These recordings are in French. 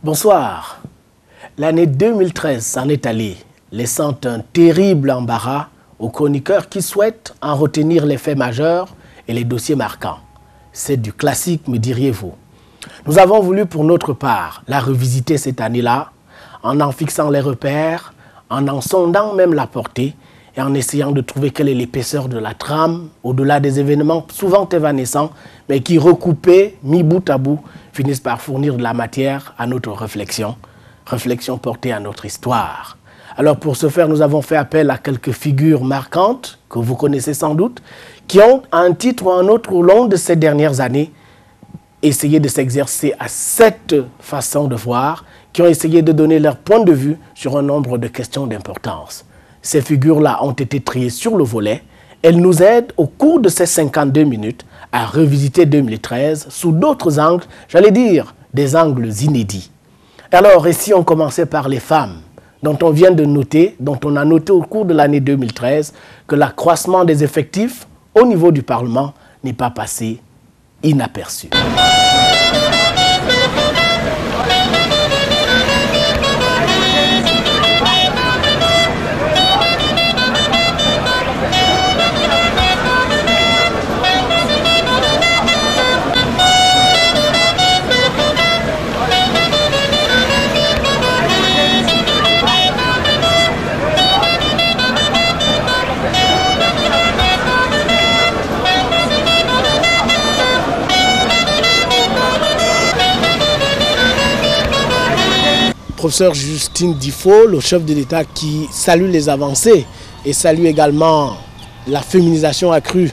Bonsoir. L'année 2013 s'en est allée, laissant un terrible embarras aux chroniqueurs qui souhaitent en retenir les faits majeurs et les dossiers marquants. C'est du classique, me diriez-vous. Nous avons voulu pour notre part la revisiter cette année-là, en fixant les repères, en sondant même la portée et en essayant de trouver quelle est l'épaisseur de la trame, au-delà des événements souvent évanescents, mais qui, recoupés, mis bout à bout, finissent par fournir de la matière à notre réflexion portée à notre histoire. Alors pour ce faire, nous avons fait appel à quelques figures marquantes, que vous connaissez sans doute, qui ont, à un titre ou à un autre, au long de ces dernières années, essayé de s'exercer à cette façon de voir, qui ont essayé de donner leur point de vue sur un nombre de questions d'importance. Ces figures-là ont été triées sur le volet. Elles nous aident, au cours de ces 52 minutes, à revisiter 2013 sous d'autres angles, j'allais dire des angles inédits. Alors, et si on commençait par les femmes, dont on vient de noter, dont on a noté au cours de l'année 2013, que l'accroissement des effectifs au niveau du Parlement n'est pas passé inaperçu. Professeur Justine Diffot, le chef de l'État qui salue les avancées et salue également la féminisation accrue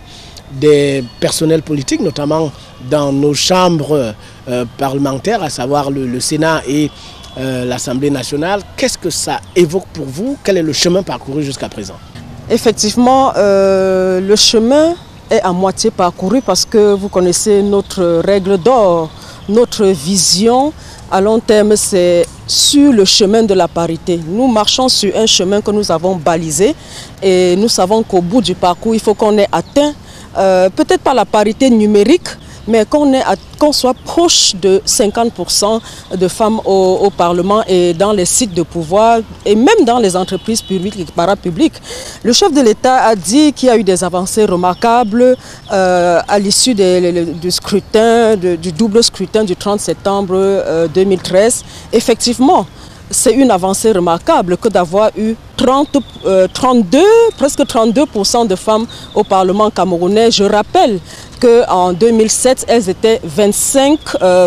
des personnels politiques, notamment dans nos chambres parlementaires, à savoir le Sénat et l'Assemblée nationale. Qu'est-ce que ça évoque pour vous? Quel est le chemin parcouru jusqu'à présent? Effectivement, le chemin est à moitié parcouru parce que vous connaissez notre règle d'or, notre vision à long terme, c'est sur le chemin de la parité. Nous marchons sur un chemin que nous avons balisé et nous savons qu'au bout du parcours, il faut qu'on ait atteint, peut-être pas la parité numérique, mais qu'on soit proche de 50% de femmes au Parlement et dans les sites de pouvoir et même dans les entreprises publiques et parapubliques. Le chef de l'État a dit qu'il y a eu des avancées remarquables à l'issue du scrutin, du double scrutin du 30 septembre 2013. Effectivement, c'est une avancée remarquable que d'avoir eu presque 32% de femmes au Parlement camerounais. Je rappelle qu'en 2007, elles étaient 25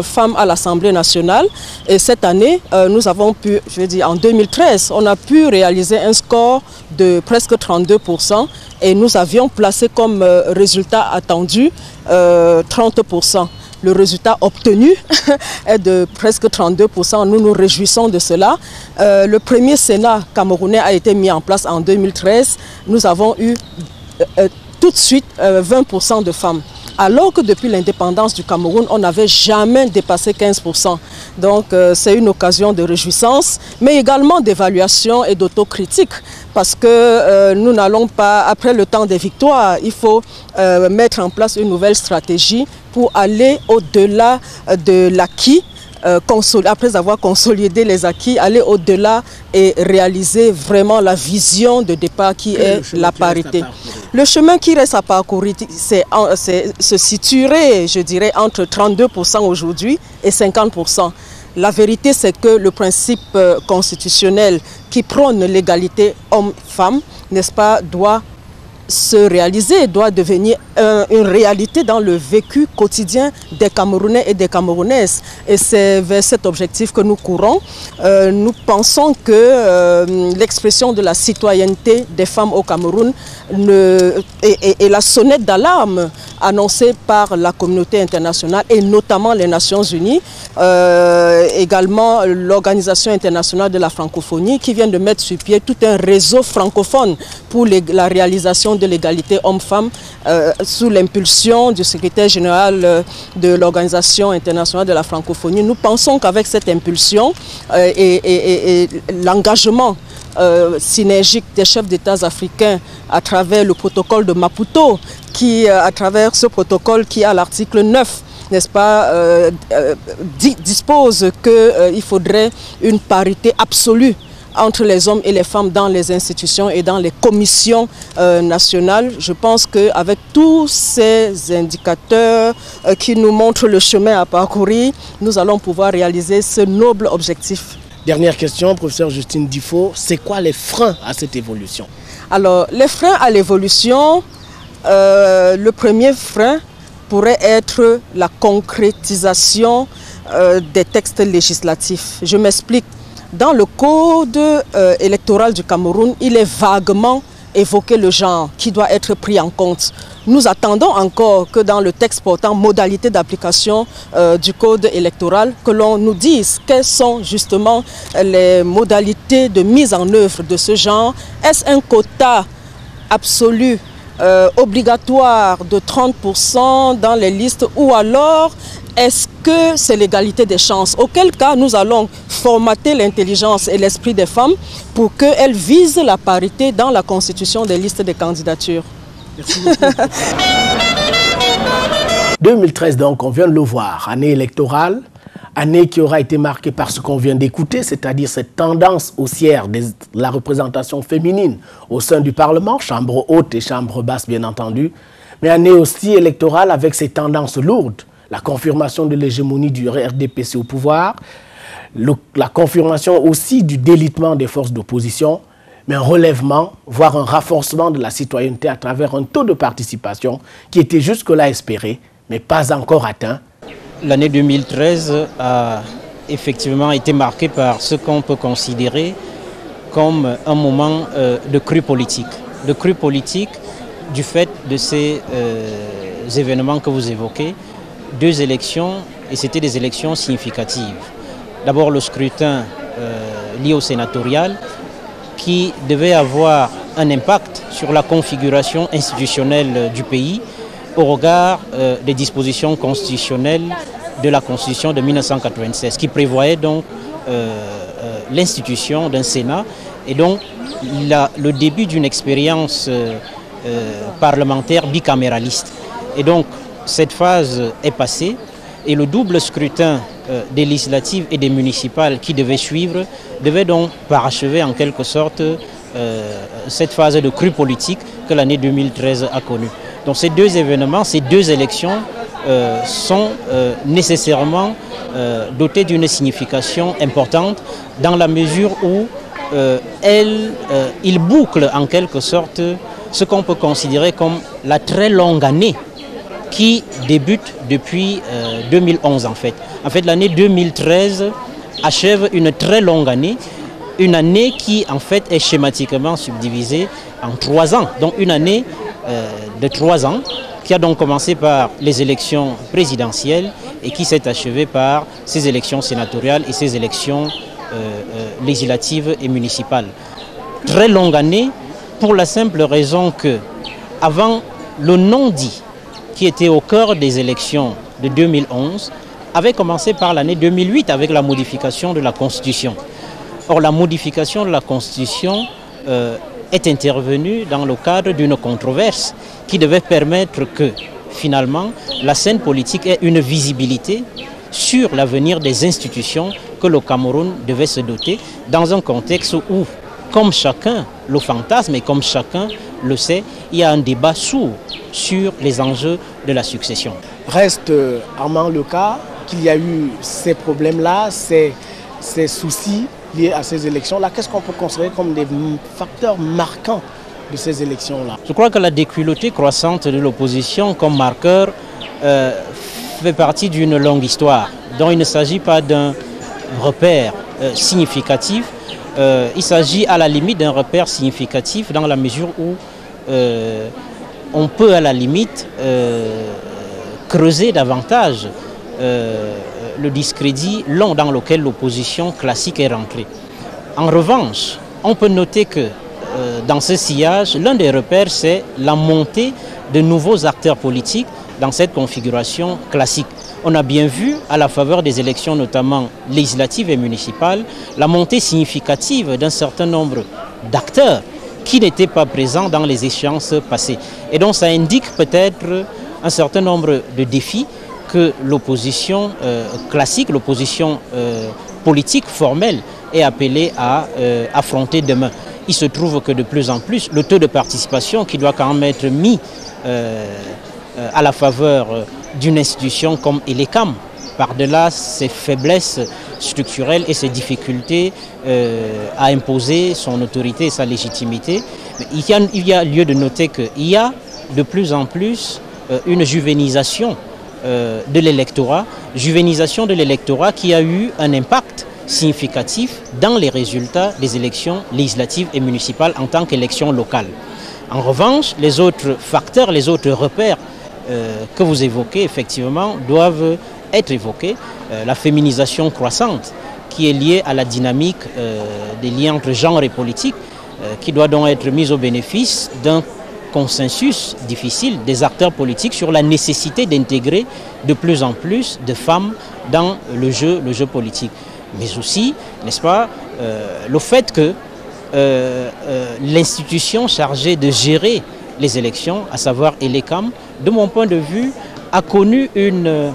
femmes à l'Assemblée nationale. Et cette année, nous avons pu, je veux dire, en 2013, on a pu réaliser un score de presque 32%. Et nous avions placé comme résultat attendu 30%. Le résultat obtenu est de presque 32%. Nous nous réjouissons de cela. Le premier Sénat camerounais a été mis en place en 2013. Nous avons eu tout de suite 20% de femmes. Alors que depuis l'indépendance du Cameroun, on n'avait jamais dépassé 15%. Donc c'est une occasion de réjouissance, mais également d'évaluation et d'autocritique. Parce que nous n'allons pas, après le temps des victoires, il faut mettre en place une nouvelle stratégie pour aller au-delà de l'acquis, après avoir consolidé les acquis, aller au-delà et réaliser vraiment la vision de départ qui est la parité. Le chemin qui reste à parcourir, se situerait, je dirais, entre 32% aujourd'hui et 50%. La vérité, c'est que le principe constitutionnel qui prône l'égalité homme-femme, n'est-ce pas, doit se réaliser, doit devenir une réalité dans le vécu quotidien des Camerounais et des Camerounaises. Et c'est vers cet objectif que nous courons. Nous pensons que l'expression de la citoyenneté des femmes au Cameroun et la sonnette d'alarme annoncée par la communauté internationale et notamment les Nations Unies, également l'Organisation internationale de la francophonie qui vient de mettre sur pied tout un réseau francophone pour la réalisation de l'égalité homme-femme sous l'impulsion du secrétaire général de l'Organisation internationale de la francophonie. Nous pensons qu'avec cette impulsion et l'engagement synergique des chefs d'État africains à travers le protocole de Maputo, à travers ce protocole qui a l'article 9 n'est-ce pas, dispose qu'il faudrait une parité absolue entre les hommes et les femmes dans les institutions et dans les commissions nationales. Je pense qu'avec tous ces indicateurs qui nous montrent le chemin à parcourir, nous allons pouvoir réaliser ce noble objectif. Dernière question, professeur Justine Difo, c'est quoi les freins à cette évolution? Alors, les freins à l'évolution, le premier frein pourrait être la concrétisation des textes législatifs. Je m'explique. Dans le code électoral du Cameroun, il est vaguement évoqué le genre qui doit être pris en compte. Nous attendons encore que dans le texte portant modalité d'application du code électoral, que l'on nous dise quelles sont justement les modalités de mise en œuvre de ce genre. Est-ce un quota absolu obligatoire de 30% dans les listes, ou alors est-ce que c'est l'égalité des chances? Auquel cas, nous allons formater l'intelligence et l'esprit des femmes pour qu'elles visent la parité dans la constitution des listes de candidatures. Merci beaucoup. 2013 donc, on vient de le voir, année électorale, année qui aura été marquée par ce qu'on vient d'écouter, c'est-à-dire cette tendance haussière de la représentation féminine au sein du Parlement, chambre haute et chambre basse bien entendu, mais année aussi électorale avec ces tendances lourdes, la confirmation de l'hégémonie du RDPC au pouvoir, la confirmation aussi du délitement des forces d'opposition, mais un relèvement, voire un renforcement de la citoyenneté à travers un taux de participation qui était jusque-là espéré, mais pas encore atteint. L'année 2013 a effectivement été marquée par ce qu'on peut considérer comme un moment de crue politique. De crue politique du fait de ces événements que vous évoquez, 2 élections, et c'était des élections significatives. D'abord le scrutin lié au sénatorial, qui devait avoir un impact sur la configuration institutionnelle du pays au regard des dispositions constitutionnelles de la Constitution de 1996, qui prévoyait donc l'institution d'un Sénat et donc le début d'une expérience parlementaire bicaméraliste. Et donc cette phase est passée et le double scrutin des législatives et des municipales qui devait suivre devait donc parachever en quelque sorte cette phase de crue politique que l'année 2013 a connue. Donc ces 2 événements, ces 2 élections sont nécessairement dotés d'une signification importante dans la mesure où ils bouclent en quelque sorte ce qu'on peut considérer comme la très longue année qui débute depuis 2011 en fait. En fait, l'année 2013 achève une très longue année, une année qui en fait est schématiquement subdivisée en 3 ans. Donc une année de 3 ans qui a donc commencé par les élections présidentielles et qui s'est achevée par ces élections sénatoriales et ces élections législatives et municipales. Très longue année pour la simple raison que avant le non-dit qui était au cœur des élections de 2011, avait commencé par l'année 2008 avec la modification de la Constitution. Or, la modification de la Constitution est intervenue dans le cadre d'une controverse qui devait permettre que, finalement, la scène politique ait une visibilité sur l'avenir des institutions que le Cameroun devait se doter dans un contexte où, comme chacun le fantasme et comme chacun le sait, il y a un débat sourd sur les enjeux de la succession. Reste Armand le cas qu'il y a eu ces problèmes-là, ces soucis liés à ces élections-là. Qu'est-ce qu'on peut considérer comme des facteurs marquants de ces élections-là? Je crois que la déculottée croissante de l'opposition comme marqueur fait partie d'une longue histoire, dont il ne s'agit pas d'un repère significatif. Il s'agit à la limite d'un repère significatif dans la mesure où on peut à la limite creuser davantage le discrédit long dans lequel l'opposition classique est rentrée. En revanche, on peut noter que dans ce sillage, l'un des repères, c'est la montée de nouveaux acteurs politiques dans cette configuration classique. On a bien vu, à la faveur des élections notamment législatives et municipales, la montée significative d'un certain nombre d'acteurs qui n'étaient pas présents dans les échéances passées. Et donc ça indique peut-être un certain nombre de défis que l'opposition classique, l'opposition politique formelle est appelée à affronter demain. Il se trouve que de plus en plus, le taux de participation qui doit quand même être mis à la faveur d'une institution comme Elecam, par-delà ses faiblesses structurelles et ses difficultés à imposer son autorité et sa légitimité, il y a lieu de noter qu'il y a de plus en plus une juvénisation de l'électorat qui a eu un impact significatif dans les résultats des élections législatives et municipales en tant qu'élections locales. En revanche, les autres facteurs, les autres repères que vous évoquez, effectivement, doivent être évoqués. La féminisation croissante qui est liée à la dynamique des liens entre genre et politique, qui doit donc être mise au bénéfice d'un consensus difficile des acteurs politiques sur la nécessité d'intégrer de plus en plus de femmes dans le jeu politique. Mais aussi, n'est-ce pas, le fait que l'institution chargée de gérer les élections, à savoir Elecam, de mon point de vue, a connu une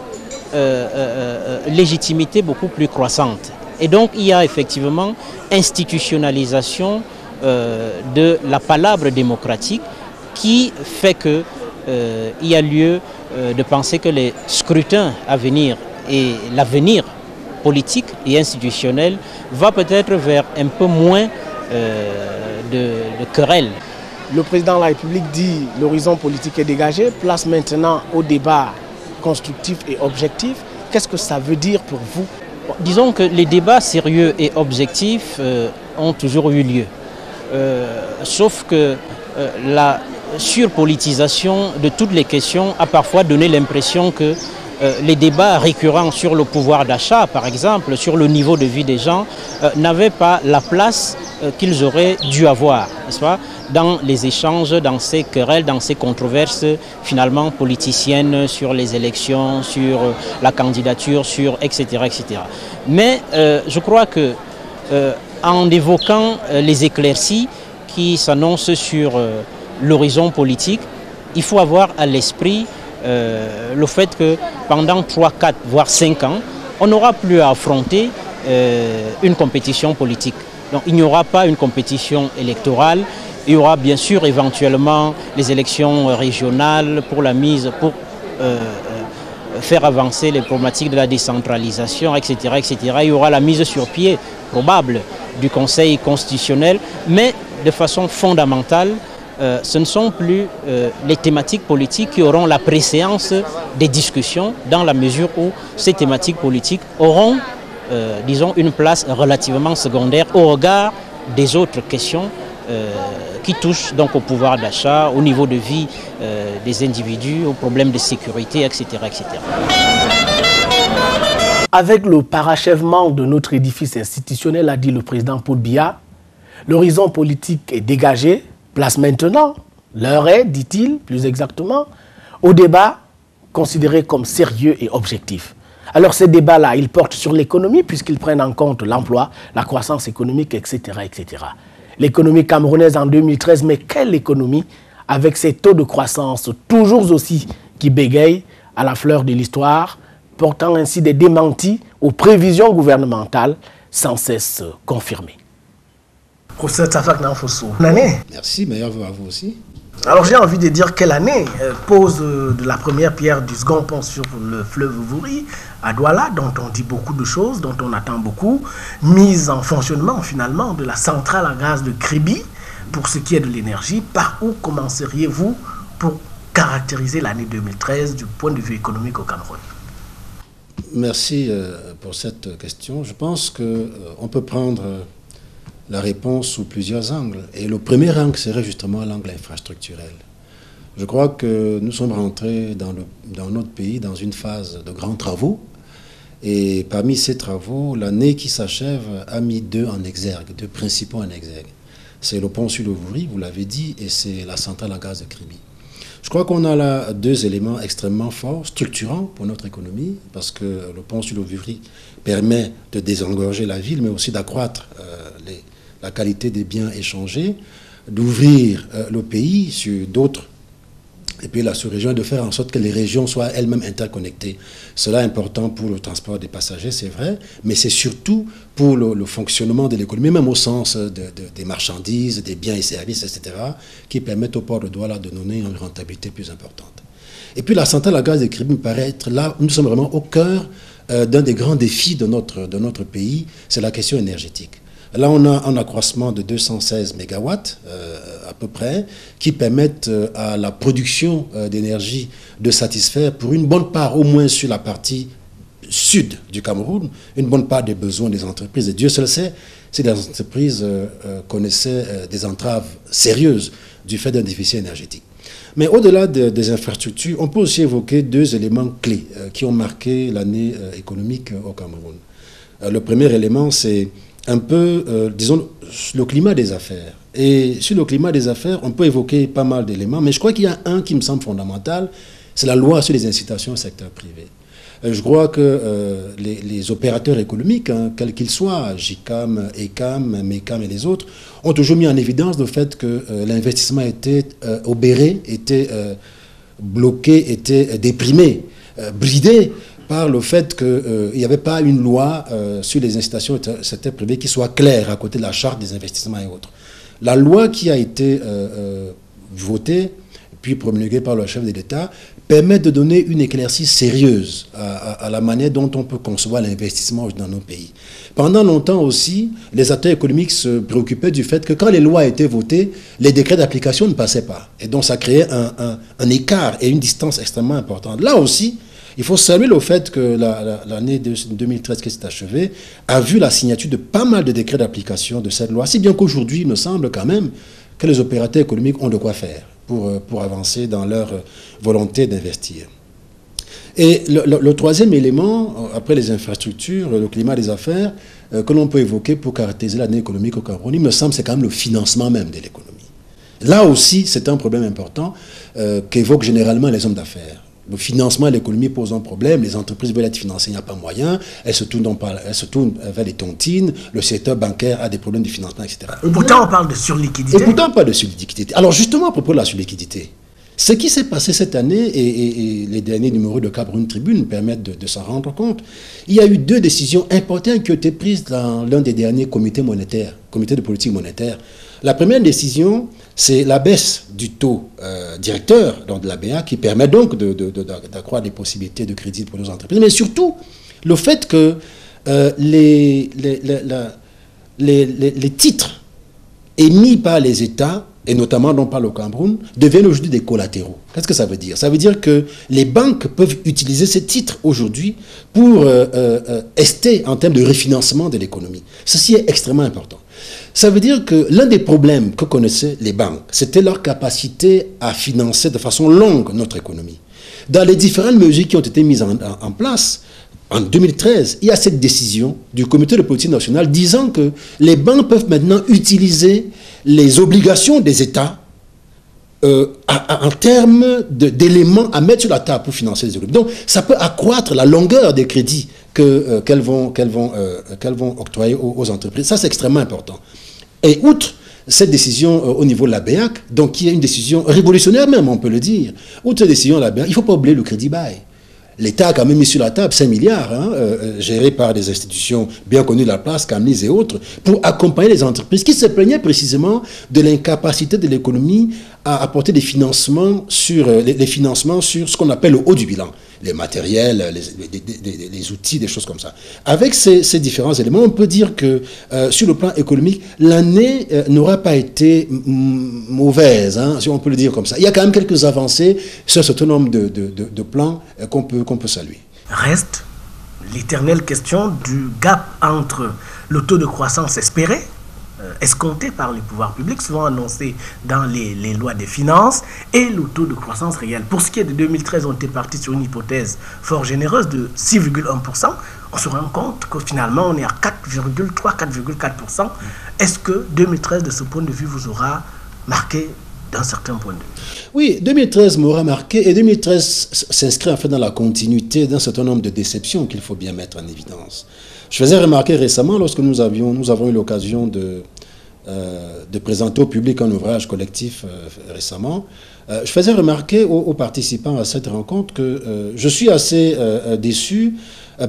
légitimité beaucoup plus croissante. Et donc, il y a effectivement institutionnalisation de la palabre démocratique qui fait qu'il y a lieu de penser que les scrutins à venir et l'avenir politique et institutionnel va peut-être vers un peu moins de querelles. Le président de la République dit l'horizon politique est dégagé, place maintenant au débat constructif et objectif. Qu'est-ce que ça veut dire pour vous? Disons que les débats sérieux et objectifs ont toujours eu lieu. Sauf que la surpolitisation de toutes les questions a parfois donné l'impression que les débats récurrents sur le pouvoir d'achat, par exemple, sur le niveau de vie des gens, n'avaient pas la place qu'ils auraient dû avoir, n'est-ce pas, dans les échanges, dans ces querelles, dans ces controverses finalement politiciennes sur les élections, sur la candidature, sur etc. etc. Mais je crois que en évoquant les éclaircies qui s'annoncent sur l'horizon politique, il faut avoir à l'esprit le fait que pendant 3, 4, voire 5 ans, on n'aura plus à affronter une compétition politique. Donc il n'y aura pas une compétition électorale, il y aura bien sûr éventuellement les élections régionales pour faire avancer les problématiques de la décentralisation, etc., etc. Il y aura la mise sur pied probable du Conseil constitutionnel, mais de façon fondamentale, ce ne sont plus les thématiques politiques qui auront la préséance des discussions dans la mesure où ces thématiques politiques auront, disons, une place relativement secondaire au regard des autres questions qui touchent donc au pouvoir d'achat, au niveau de vie des individus, aux problèmes de sécurité, etc., etc. Avec le parachèvement de notre édifice institutionnel, a dit le président Paul Biya, l'horizon politique est dégagé. Place maintenant, l'heure est, dit-il, plus exactement, au débat considéré comme sérieux et objectif. Alors ces débats-là, ils portent sur l'économie puisqu'ils prennent en compte l'emploi, la croissance économique, etc. etc. L'économie camerounaise en 2013, mais quelle économie avec ces taux de croissance toujours aussi qui bégayent à la fleur de l'histoire, portant ainsi des démentis aux prévisions gouvernementales sans cesse confirmées. Professeur Tsafak Nanfosso, l'année. Merci, meilleur vœu à vous aussi. Alors j'ai envie de dire quelle année pose de la première pierre du second pont sur le fleuve Vouri à Douala, dont on dit beaucoup de choses, dont on attend beaucoup, mise en fonctionnement finalement de la centrale à gaz de Kribi pour ce qui est de l'énergie. Par où commenceriez-vous pour caractériser l'année 2013 du point de vue économique au Cameroun? Merci pour cette question. Je pense qu'on peut prendre la réponse sous plusieurs angles. Et le premier angle serait justement l'angle infrastructurel. Je crois que nous sommes rentrés dans notre pays dans une phase de grands travaux. Et parmi ces travaux, l'année qui s'achève a mis deux principaux en exergue. C'est le pont sur le Vouri, vous l'avez dit, et c'est la centrale à gaz de Kribi. Je crois qu'on a là deux éléments extrêmement forts, structurants pour notre économie, parce que le pont sur le Vouri permet de désengorger la ville, mais aussi d'accroître la qualité des biens échangés, d'ouvrir le pays sur d'autres et puis la sous-région, de faire en sorte que les régions soient elles-mêmes interconnectées. Cela est important pour le transport des passagers, c'est vrai, mais c'est surtout pour le fonctionnement de l'économie, même au sens des marchandises, des biens et services, etc., qui permettent au port de Douala de donner une rentabilité plus importante. Et puis la centrale à gaz de Kribi me paraît être là, nous sommes vraiment au cœur d'un des grands défis de notre pays, c'est la question énergétique. Là, on a un accroissement de 216 MW à peu près, qui permettent à la production d'énergie de satisfaire pour une bonne part, au moins sur la partie sud du Cameroun, une bonne part des besoins des entreprises. Et Dieu seul sait si les entreprises connaissaient des entraves sérieuses du fait d'un déficit énergétique. Mais au-delà des infrastructures, on peut aussi évoquer deux éléments clés qui ont marqué l'année économique au Cameroun. Le premier élément, c'est un peu, disons, le climat des affaires. Et sur le climat des affaires, on peut évoquer pas mal d'éléments, mais je crois qu'il y a un qui me semble fondamental, c'est la loi sur les incitations au secteur privé. Je crois que les opérateurs économiques, hein, quels qu'ils soient, JICAM, ECAM, MECAM et les autres, ont toujours mis en évidence le fait que l'investissement était obéré, était bloqué, était déprimé, bridé par le fait qu'il n'y avait pas une loi sur les incitations au secteur privé qui soit claire à côté de la charte des investissements et autres. La loi qui a été votée, puis promulguée par le chef de l'État, permet de donner une éclaircie sérieuse à la manière dont on peut concevoir l'investissement dans nos pays. Pendant longtemps aussi, les acteurs économiques se préoccupaient du fait que quand les lois étaient votées, les décrets d'application ne passaient pas. Et donc ça créait un écart et une distance extrêmement importante. Là aussi, il faut saluer le fait que l'année 2013 qui s'est achevée a vu la signature de pas mal de décrets d'application de cette loi, si bien qu'aujourd'hui, il me semble quand même que les opérateurs économiques ont de quoi faire pour avancer dans leur volonté d'investir. Et le troisième élément, après les infrastructures, le climat des affaires, que l'on peut évoquer pour caractériser l'année économique au Cameroun, il me semble c'est quand même le financement même de l'économie. Là aussi, c'est un problème important qu'évoquent généralement les hommes d'affaires. Le financement de l'économie pose un problème, les entreprises veulent être financées, il n'y a pas moyen, elles se tournent vers les tontines, le secteur bancaire a des problèmes de financement, etc. Et pourtant, on parle de surliquidité. Et pourtant, on parle de surliquidité. Alors justement, à propos de la surliquidité, ce qui s'est passé cette année, et les derniers numéros de Cameroun Tribune permettent de s'en rendre compte, il y a eu deux décisions importantes qui ont été prises dans l'un des derniers comités monétaires, comité de politique monétaire. La première décision, c'est la baisse du taux directeur donc de la BA qui permet donc d'accroître les possibilités de crédit pour nos entreprises. Mais surtout, le fait que les titres émis par les États, et notamment non par le Cameroun, deviennent aujourd'hui des collatéraux. Qu'est-ce que ça veut dire? Ça veut dire que les banques peuvent utiliser ces titres aujourd'hui pour ester en termes de refinancement de l'économie. Ceci est extrêmement important. Ça veut dire que l'un des problèmes que connaissaient les banques, c'était leur capacité à financer de façon longue notre économie. Dans les différentes mesures qui ont été mises en place, en 2013, il y a cette décision du comité de politique nationale disant que les banques peuvent maintenant utiliser les obligations des États en termes d'éléments à mettre sur la table pour financer les économies. Donc, ça peut accroître la longueur des crédits qu'elles vont octroyer aux entreprises. Ça, c'est extrêmement important. Et outre cette décision au niveau de la BEAC, donc qui est une décision révolutionnaire même, on peut le dire, outre cette décision de la BEAC, il ne faut pas oublier le crédit bail. L'État a quand même mis sur la table 5 milliards, gérés par des institutions bien connues de la place, Camnis et autres, pour accompagner les entreprises qui se plaignaient précisément de l'incapacité de l'économie à apporter des financements sur, les financements sur ce qu'on appelle le haut du bilan, les matériels, les outils, des choses comme ça. Avec ces différents éléments, on peut dire que sur le plan économique, l'année n'aura pas été mauvaise, si on peut le dire comme ça. Il y a quand même quelques avancées sur un certain nombre de plans qu'on peut saluer. Reste l'éternelle question du gap entre le taux de croissance espéré, escompté par les pouvoirs publics, souvent annoncé dans les lois des finances, et le taux de croissance réel. Pour ce qui est de 2013, on était parti sur une hypothèse fort généreuse de 6,1%. On se rend compte que finalement, on est à 4,3, 4,4%. Est-ce que 2013, de ce point de vue, vous aura marqué d'un certain point de vue? Oui, 2013 m'aura marqué, et 2013 s'inscrit en fait dans la continuité d'un certain nombre de déceptions qu'il faut bien mettre en évidence. Je faisais remarquer récemment, lorsque nous avons eu l'occasion de présenter au public un ouvrage collectif récemment, je faisais remarquer aux participants à cette rencontre que je suis assez déçu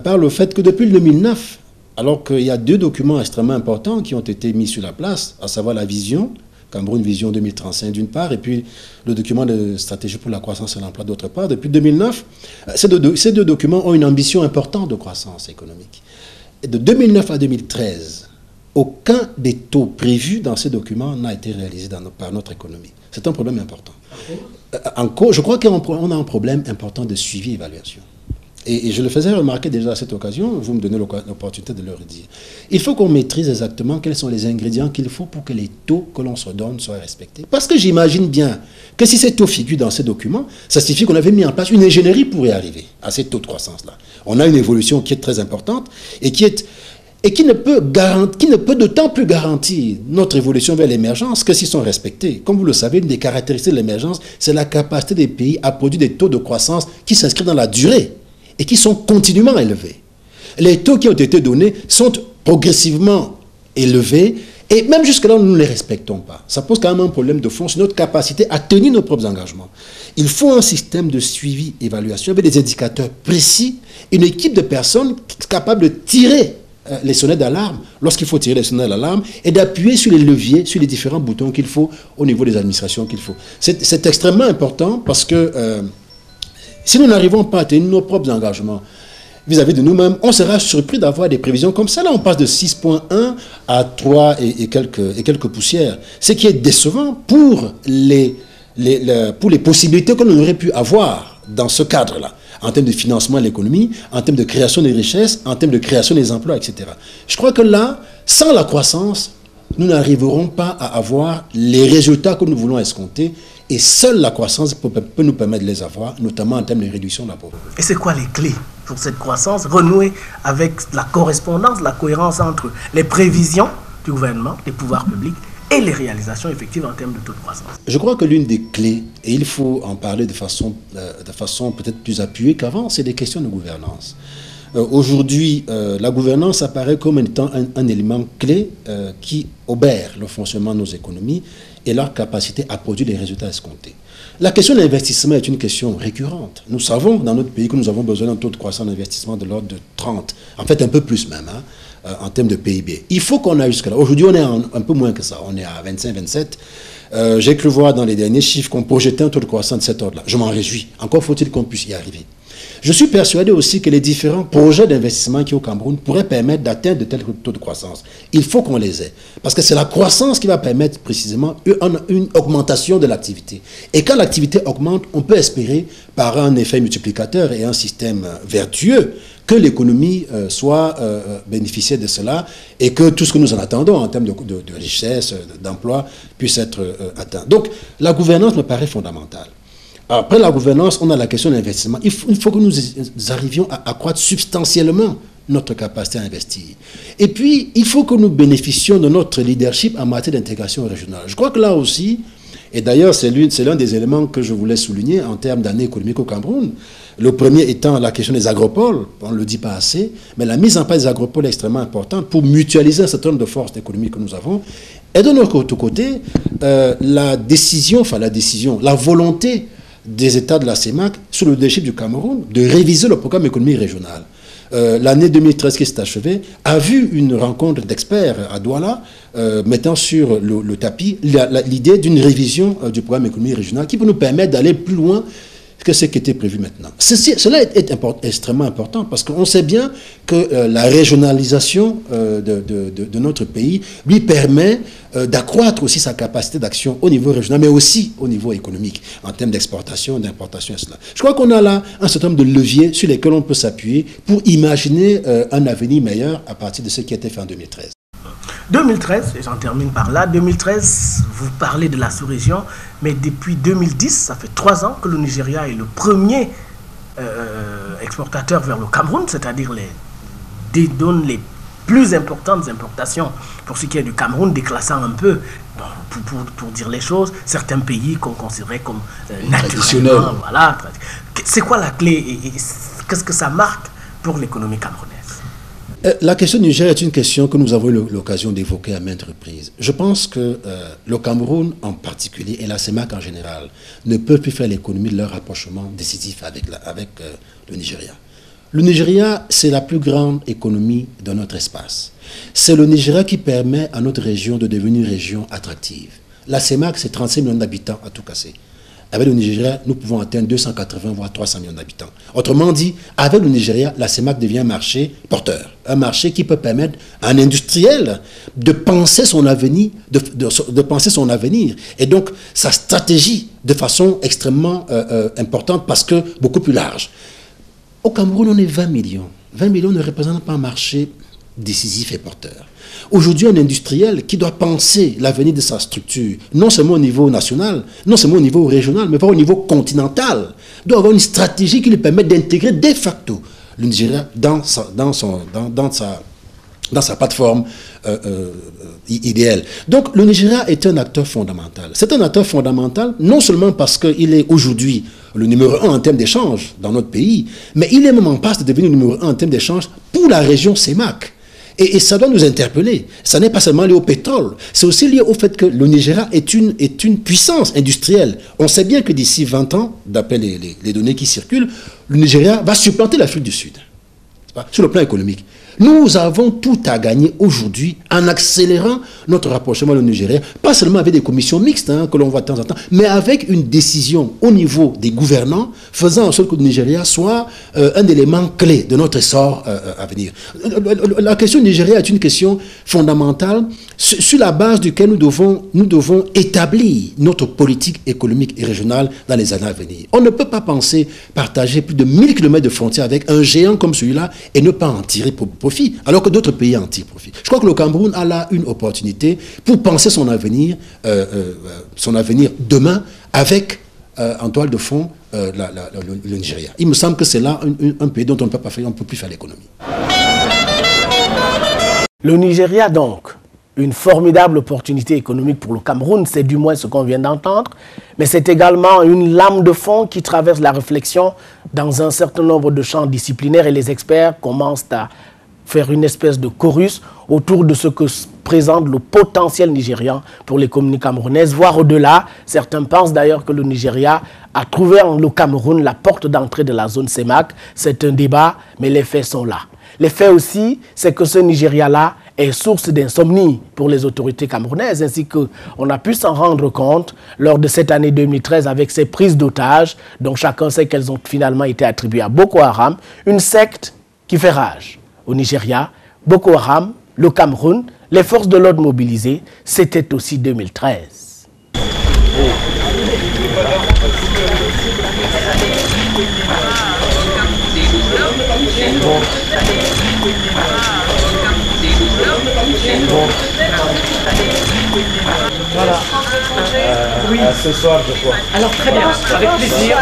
par le fait que depuis le 2009, alors qu'il y a 2 documents extrêmement importants qui ont été mis sur la place, à savoir la vision, Cameroun Vision 2035 d'une part, et puis le document de stratégie pour la croissance et l'emploi d'autre part, depuis 2009, ces deux documents ont une ambition importante de croissance économique. Et de 2009 à 2013, aucun des taux prévus dans ces documents n'a été réalisé par notre économie. C'est un problème important. Je crois qu'on a un problème important de suivi et évaluation. Et je le faisais remarquer déjà à cette occasion, vous me donnez l'opportunité de le redire. Il faut qu'on maîtrise exactement quels sont les ingrédients qu'il faut pour que les taux que l'on se donne soient respectés. Parce que j'imagine bien que si ces taux figurent dans ces documents, ça signifie qu'on avait mis en place une ingénierie pour y arriver à ces taux de croissance-là. On a une évolution qui est très importante et qui ne peut d'autant plus garantir notre évolution vers l'émergence que s'ils sont respectés. Comme vous le savez, une des caractéristiques de l'émergence, c'est la capacité des pays à produire des taux de croissance qui s'inscrivent dans la durée et qui sont continuellement élevés. Les taux qui ont été donnés sont progressivement élevés et même jusque-là, nous ne les respectons pas. Ça pose quand même un problème de fond sur notre capacité à tenir nos propres engagements. Il faut un système de suivi, évaluation avec des indicateurs précis, une équipe de personnes capables de tirer les sonnettes d'alarme lorsqu'il faut tirer les sonnettes d'alarme et d'appuyer sur les leviers, sur les différents boutons qu'il faut au niveau des administrations qu'il faut. C'est extrêmement important parce que si nous n'arrivons pas à tenir nos propres engagements vis-à-vis de nous-mêmes, on sera surpris d'avoir des prévisions comme ça. Là, on passe de 6,1 à 3 et quelques poussières. Ce qui est décevant pour les possibilités que l'on aurait pu avoir dans ce cadre-là, en termes de financement de l'économie, en termes de création des richesses, en termes de création des emplois, etc. Je crois que là, sans la croissance, nous n'arriverons pas à avoir les résultats que nous voulons escompter. Et seule la croissance peut nous permettre de les avoir, notamment en termes de réduction de la pauvreté. Et c'est quoi les clés pour cette croissance? Renouer avec la correspondance, la cohérence entre les prévisions du gouvernement, des pouvoirs publics et les réalisations effectives en termes de taux de croissance. Je crois que l'une des clés, et il faut en parler de façon peut-être plus appuyée qu'avant, c'est des questions de gouvernance. Aujourd'hui, la gouvernance apparaît comme étant un élément clé qui obère le fonctionnement de nos économies et leur capacité à produire les résultats escomptés. La question de l'investissement est une question récurrente. Nous savons dans notre pays que nous avons besoin d'un taux de croissance d'investissement de l'ordre de 30, en fait un peu plus même, en termes de PIB. Il faut qu'on aille jusque-là. Aujourd'hui, on est un peu moins que ça. On est à 25, 27. J'ai cru voir dans les derniers chiffres qu'on projetait un taux de croissance de cet ordre-là. Je m'en réjouis. Encore faut-il qu'on puisse y arriver. Je suis persuadé aussi que les différents projets d'investissement qui au Cameroun pourraient permettre d'atteindre de tels taux de croissance. Il faut qu'on les ait. Parce que c'est la croissance qui va permettre précisément une augmentation de l'activité. Et quand l'activité augmente, on peut espérer, par un effet multiplicateur et un système vertueux, que l'économie soit bénéficiaire de cela et que tout ce que nous en attendons en termes de richesse, d'emploi, puisse être atteint. Donc, la gouvernance me paraît fondamentale. Après la gouvernance, on a la question de l'investissement. Il faut que nous arrivions à accroître substantiellement notre capacité à investir. Et puis, il faut que nous bénéficions de notre leadership en matière d'intégration régionale. Je crois que là aussi, et d'ailleurs c'est l'un des éléments que je voulais souligner en termes d'année économique au Cameroun, le premier étant la question des agropoles, on ne le dit pas assez, mais la mise en place des agropoles est extrêmement importante pour mutualiser un certain nombre de forces économiques que nous avons. Et de notre côté, la volonté des États de la CEMAC, sous le leadership du Cameroun, de réviser le programme économique régional. L'année 2013 qui s'est achevée a vu une rencontre d'experts à Douala mettant sur le tapis l'idée d'une révision du programme économique régional qui peut nous permettre d'aller plus loin que ce qui était prévu maintenant. Cela est extrêmement important parce qu'on sait bien que la régionalisation de notre pays lui permet d'accroître aussi sa capacité d'action au niveau régional, mais aussi au niveau économique, en termes d'exportation, d'importation et cela. Je crois qu'on a là un certain nombre de leviers sur lesquels on peut s'appuyer pour imaginer un avenir meilleur à partir de ce qui a été fait en 2013. 2013, et j'en termine par là, 2013, vous parlez de la sous-région, mais depuis 2010, ça fait 3 ans que le Nigeria est le premier exportateur vers le Cameroun, c'est-à-dire donne les plus importantes importations pour ce qui est du Cameroun, déclassant un peu, pour dire les choses, certains pays qu'on considérait comme naturellement. Voilà. C'est quoi la clé et qu'est-ce que ça marque pour l'économie camerounaise? La question du Niger est une question que nous avons eu l'occasion d'évoquer à maintes reprises. Je pense que le Cameroun en particulier et la CEMAC en général ne peuvent plus faire l'économie de leur rapprochement décisif avec le Nigeria. Le Nigeria, c'est la plus grande économie de notre espace. C'est le Nigeria qui permet à notre région de devenir une région attractive. La CEMAC, c'est 35 millions d'habitants à tout casser. Avec le Nigeria, nous pouvons atteindre 280 voire 300 millions d'habitants. Autrement dit, avec le Nigeria, la CEMAC devient un marché porteur. Un marché qui peut permettre à un industriel de penser son avenir, de penser son avenir. Et donc, sa stratégie de façon extrêmement importante parce que beaucoup plus large. Au Cameroun, on est 20 millions. 20 millions ne représentent pas un marché décisif et porteur. Aujourd'hui, un industriel qui doit penser l'avenir de sa structure, non seulement au niveau national, non seulement au niveau régional, mais pas au niveau continental, doit avoir une stratégie qui lui permet d'intégrer de facto le Nigeria dans sa plateforme idéale. Donc, le Nigeria est un acteur fondamental. C'est un acteur fondamental, non seulement parce qu'il est aujourd'hui le numéro 1 en termes d'échange dans notre pays, mais il est même en passe de devenir le numéro 1 en termes d'échange pour la région CEMAC. Et ça doit nous interpeller. Ça n'est pas seulement lié au pétrole. C'est aussi lié au fait que le Nigeria est une puissance industrielle. On sait bien que d'ici 20 ans, d'après les données qui circulent, le Nigeria va supplanter l'Afrique du Sud. Sur le plan économique. Nous avons tout à gagner aujourd'hui en accélérant notre rapprochement au Nigeria, pas seulement avec des commissions mixtes que l'on voit de temps en temps, mais avec une décision au niveau des gouvernants faisant en sorte que le Nigeria soit un élément clé de notre essor à venir. La question du Nigeria est une question fondamentale sur la base duquel nous devons établir notre politique économique et régionale dans les années à venir. On ne peut pas penser partager plus de 1000 km de frontières avec un géant comme celui-là et ne pas en tirer profit, alors que d'autres pays en tirent profit. Je crois que le Cameroun a là une opportunité pour penser son avenir demain avec en toile de fond le Nigeria. Il me semble que c'est là un pays dont on ne peut plus faire l'économie. Le Nigeria donc, une formidable opportunité économique pour le Cameroun, c'est du moins ce qu'on vient d'entendre, mais c'est également une lame de fond qui traverse la réflexion dans un certain nombre de champs disciplinaires et les experts commencent à faire une espèce de chorus autour de ce que présente le potentiel nigérian pour l'économie camerounaise, voire au-delà. Certains pensent d'ailleurs que le Nigeria a trouvé en le Cameroun la porte d'entrée de la zone CEMAC. C'est un débat, mais les faits sont là. Les faits aussi, c'est que ce Nigeria-là est source d'insomnie pour les autorités camerounaises, ainsi qu'on a pu s'en rendre compte lors de cette année 2013 avec ces prises d'otages, dont chacun sait qu'elles ont finalement été attribuées à Boko Haram, une secte qui fait rage. Au Nigeria, Boko Haram, le Cameroun, les forces de l'ordre mobilisées, c'était aussi 2013. Voilà. Oui. Ce soir, je crois. Alors très bien, avec plaisir.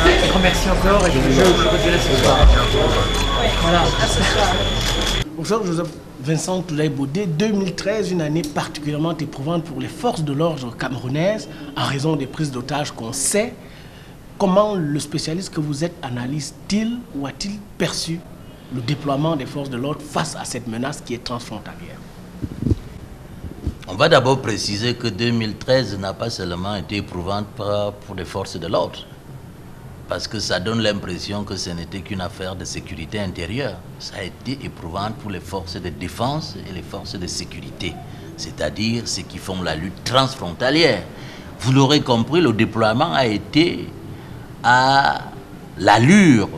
Un grand merci encore et je vous dirai ce soir. Voilà. Bonjour Joseph Vincent Toulaye-Bodé, 2013, une année particulièrement éprouvante pour les forces de l'ordre camerounaises en raison des prises d'otages qu'on sait. Comment le spécialiste que vous êtes analyse-t-il ou a-t-il perçu le déploiement des forces de l'ordre face à cette menace qui est transfrontalière? On va d'abord préciser que 2013 n'a pas seulement été éprouvante pour les forces de l'ordre, parce que ça donne l'impression que ce n'était qu'une affaire de sécurité intérieure. Ça a été éprouvante pour les forces de défense et les forces de sécurité, c'est-à-dire ceux qui font la lutte transfrontalière. Vous l'aurez compris, le déploiement a été à l'allure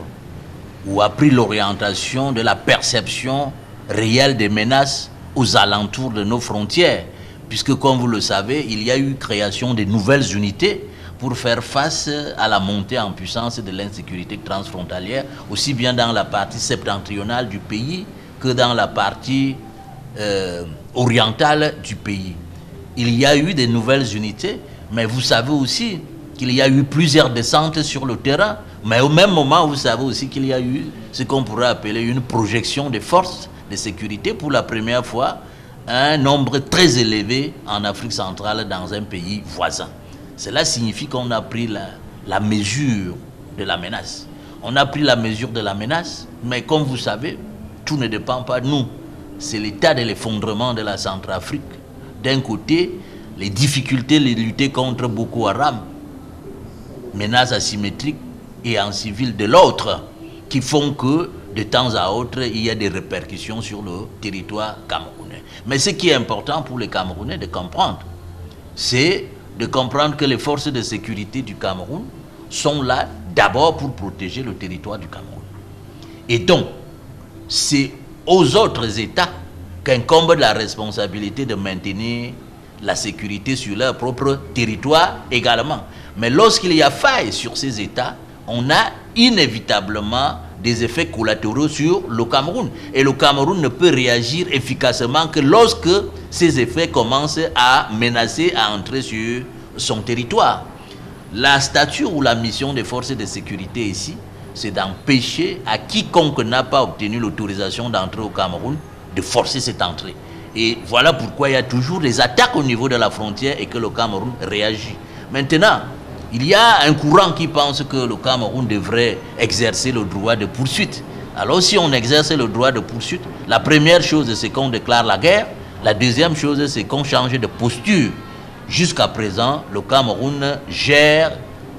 ou a pris l'orientation de la perception réelle des menaces aux alentours de nos frontières, puisque comme vous le savez, il y a eu création de nouvelles unités pour faire face à la montée en puissance de l'insécurité transfrontalière, aussi bien dans la partie septentrionale du pays que dans la partie orientale du pays. Il y a eu des nouvelles unités, mais vous savez aussi qu'il y a eu plusieurs descentes sur le terrain, mais au même moment, vous savez aussi qu'il y a eu ce qu'on pourrait appeler une projection des forces de sécurité pour la première fois, un nombre très élevé en Afrique centrale dans un pays voisin. Cela signifie qu'on a pris la mesure de la menace. On a pris la mesure de la menace, mais comme vous savez, tout ne dépend pas de nous. C'est l'état de l'effondrement de la Centrafrique. D'un côté, les difficultés de lutter contre Boko Haram, menaces asymétriques et en civil de l'autre, qui font que de temps à autre, il y a des répercussions sur le territoire camerounais. Mais ce qui est important pour les Camerounais de comprendre, c'est de comprendre que les forces de sécurité du Cameroun sont là d'abord pour protéger le territoire du Cameroun. Et donc, c'est aux autres États qu'incombe la responsabilité de maintenir la sécurité sur leur propre territoire également. Mais lorsqu'il y a faille sur ces États, on a inévitablement des effets collatéraux sur le Cameroun. Et le Cameroun ne peut réagir efficacement que lorsque ces effets commencent à menacer, à entrer sur son territoire. La stature ou la mission des forces de sécurité ici, c'est d'empêcher à quiconque n'a pas obtenu l'autorisation d'entrer au Cameroun de forcer cette entrée. Et voilà pourquoi il y a toujours des attaques au niveau de la frontière et que le Cameroun réagit. Maintenant, il y a un courant qui pense que le Cameroun devrait exercer le droit de poursuite. Alors si on exerce le droit de poursuite, la première chose c'est qu'on déclare la guerre, la deuxième chose c'est qu'on change de posture. Jusqu'à présent, le Cameroun gère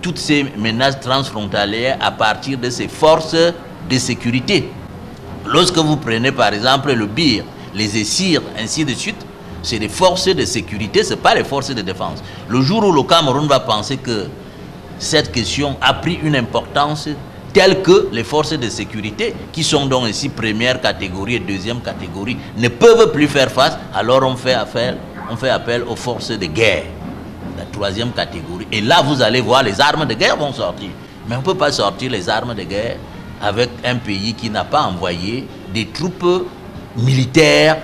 toutes ces menaces transfrontalières à partir de ses forces de sécurité. Lorsque vous prenez par exemple le BIR, les ESIR, ainsi de suite, c'est des forces de sécurité, ce n'est pas les forces de défense. Le jour où le Cameroun va penser que cette question a pris une importance telle que les forces de sécurité, qui sont donc ici première catégorie et deuxième catégorie, ne peuvent plus faire face, alors on fait appel aux forces de guerre, la troisième catégorie. Et là, vous allez voir, les armes de guerre vont sortir. Mais on ne peut pas sortir les armes de guerre avec un pays qui n'a pas envoyé des troupes militaires,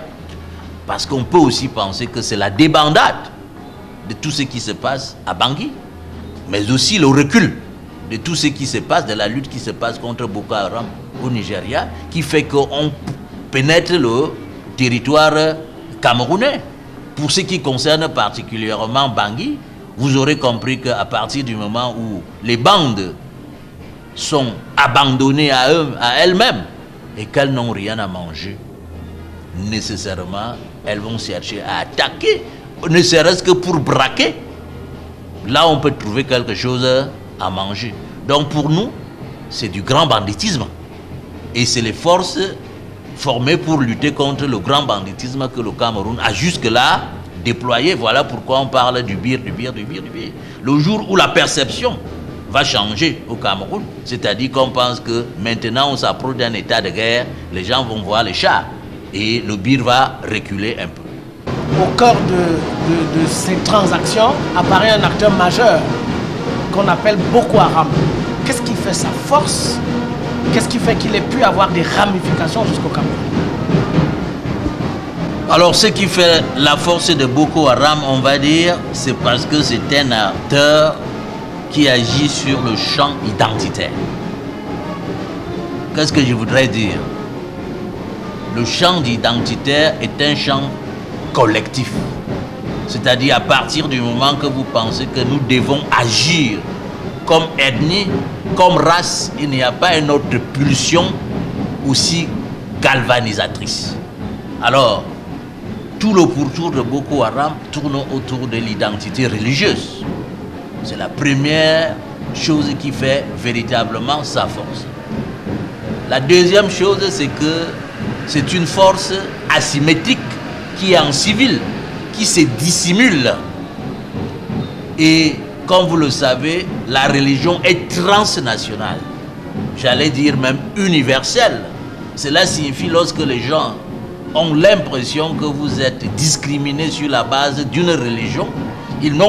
parce qu'on peut aussi penser que c'est la débandade de tout ce qui se passe à Bangui, mais aussi le recul de tout ce qui se passe, de la lutte qui se passe contre Boko Haram au Nigeria, qui fait qu'on pénètre le territoire camerounais. Pour ce qui concerne particulièrement Bangui, vous aurez compris qu'à partir du moment où les bandes sont abandonnées à elles-mêmes et qu'elles n'ont rien à manger, nécessairement, elles vont chercher à attaquer, ne serait-ce que pour braquer. Là, on peut trouver quelque chose à manger. Donc pour nous, c'est du grand banditisme. Et c'est les forces formées pour lutter contre le grand banditisme que le Cameroun a jusque-là déployé. Voilà pourquoi on parle du BIR. Le jour où la perception va changer au Cameroun, c'est-à-dire qu'on pense que maintenant on s'approche d'un état de guerre, les gens vont voir les chars et le BIR va reculer un peu. Au cœur de ces transactions apparaît un acteur majeur qu'on appelle Boko Haram. Qu'est-ce qui fait sa force? Qu'est-ce qui fait qu'il ait pu avoir des ramifications jusqu'au Cameroun? Alors ce qui fait la force de Boko Haram, on va dire, c'est parce que c'est un acteur qui agit sur le champ identitaire. Qu'est-ce que je voudrais dire? Le champ identitaire est un champ collectif. C'est-à-dire à partir du moment que vous pensez que nous devons agir comme ethnie, comme race, il n'y a pas une autre pulsion aussi galvanisatrice. Alors, tout le pourtour de Boko Haram tourne autour de l'identité religieuse. C'est la première chose qui fait véritablement sa force. La deuxième chose, c'est que c'est une force asymétrique qui est en civil, qui se dissimule. Et comme vous le savez, la religion est transnationale. J'allais dire même universelle. Cela signifie lorsque les gens ont l'impression que vous êtes discriminés sur la base d'une religion, ils ne